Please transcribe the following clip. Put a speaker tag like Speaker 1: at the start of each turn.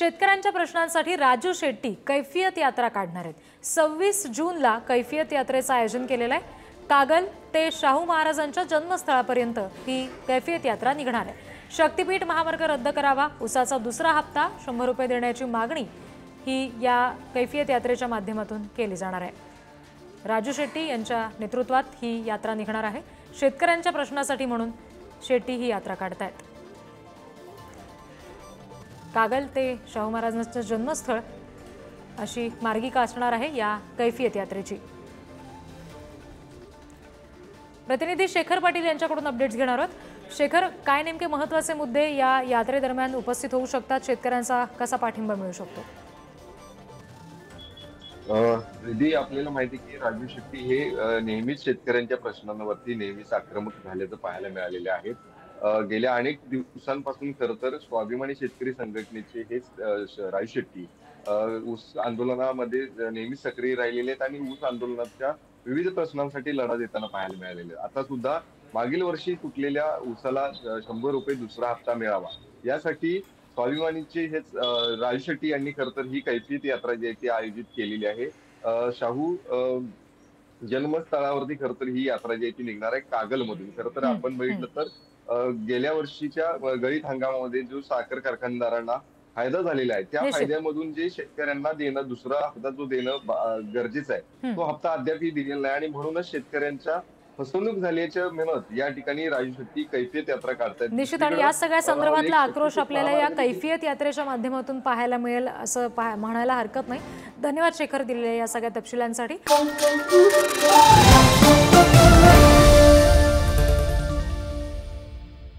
Speaker 1: शेतकऱ्यांच्या प्रश्नांसाठी राजू शेट्टी कैफियत यात्रा काढणार आहेत। 26 जूनला कैफियत यात्रेचं आयोजन केलेलं आहे। कागल ते शाहू महाराजांच्या जन्मस्थळापर्यंत ही कैफियत यात्रा निघणार आहे। शक्तीपीठ महामार्ग रद्द करावा, उसाचा दुसरा हप्ता 100 रुपये देण्याची मागणी ही या कैफियत यात्रेच्या माध्यमातून केली जाणार आहे। राजू शेट्टी यांच्या नेतृत्वात ही यात्रा निघणार आहे। शेतकऱ्यांच्या प्रश्नासाठी म्हणून शेट्टी ही यात्रा काढतायत। कागल ते शाहू महाराजांचं जन्मस्थळ अशी मार्गिका असणार आहे या कैफियत यात्रेची। प्रतिनिधी शेखर पाटील यांच्याकडून अपडेट्स घेणार आहोत। शेखर, काय नेमके महत्त्वाचे मुद्दे या यात्रेदरम्यान उपस्थित होऊ शकतात? शेतकऱ्यांचा कसा पाठिंबा मिळू शकतो?
Speaker 2: आपल्याला माहिती की राजू शेट्टी हे नेहमीच शेतकऱ्यांच्या प्रश्नांवरती नेहमीच आक्रमक झाल्याचं पाहायला मिळालेले आहेत। गेल्या अनेक दिवसांपासून खरं तर स्वाभिमानी शेतकरी संघटनेचे हेच राजू शेट्टी ऊस आंदोलनामध्ये नेहमीच सक्रिय राहिलेले आहेत आणि ऊस आंदोलनाच्या विविध प्रश्नांसाठी लढा देताना पाहायला मिळालेले। आता सुद्धा मागील वर्षी तुटलेल्या ऊसाला 100 रुपये दुसरा हप्ता मिळावा यासाठी स्वाभिमानीचे हेच राजू शेट्टी यांनी खरं तर ही कैफियत यात्रा जी आहे ती आयोजित केलेली आहे। शाहू जन्मस्थळावरती खरं तर ही यात्रा जी आहे ती निघणार आहे कागलमधून। खरं तर आपण बघितलं तर गेल्या वर्षीच्या गळीत हंगामामध्ये जो साखर कारखानदारांना फायदा झालेला आहे त्या फायद्यामधून जे शेतकऱ्यांना देणं दुसरा हप्ता जो देणं गरजेचं आहे तो हप्ता अद्यापही दिलेला नाही आणि म्हणूनच शेतकऱ्यांच्या फसवणूक झाल्याच्या म्हणत या ठिकाणी राजू शेट्टी कैफियत यात्रा काढतायत।
Speaker 1: निश्चित, आणि या सगळ्या संदर्भातला आक्रोश आपल्याला या कैफियत यात्रेच्या माध्यमातून पाहायला मिळेल असं म्हणायला हरकत नाही। धन्यवाद शेखर, दिलेल्या या सगळ्या तपशिलांसाठी।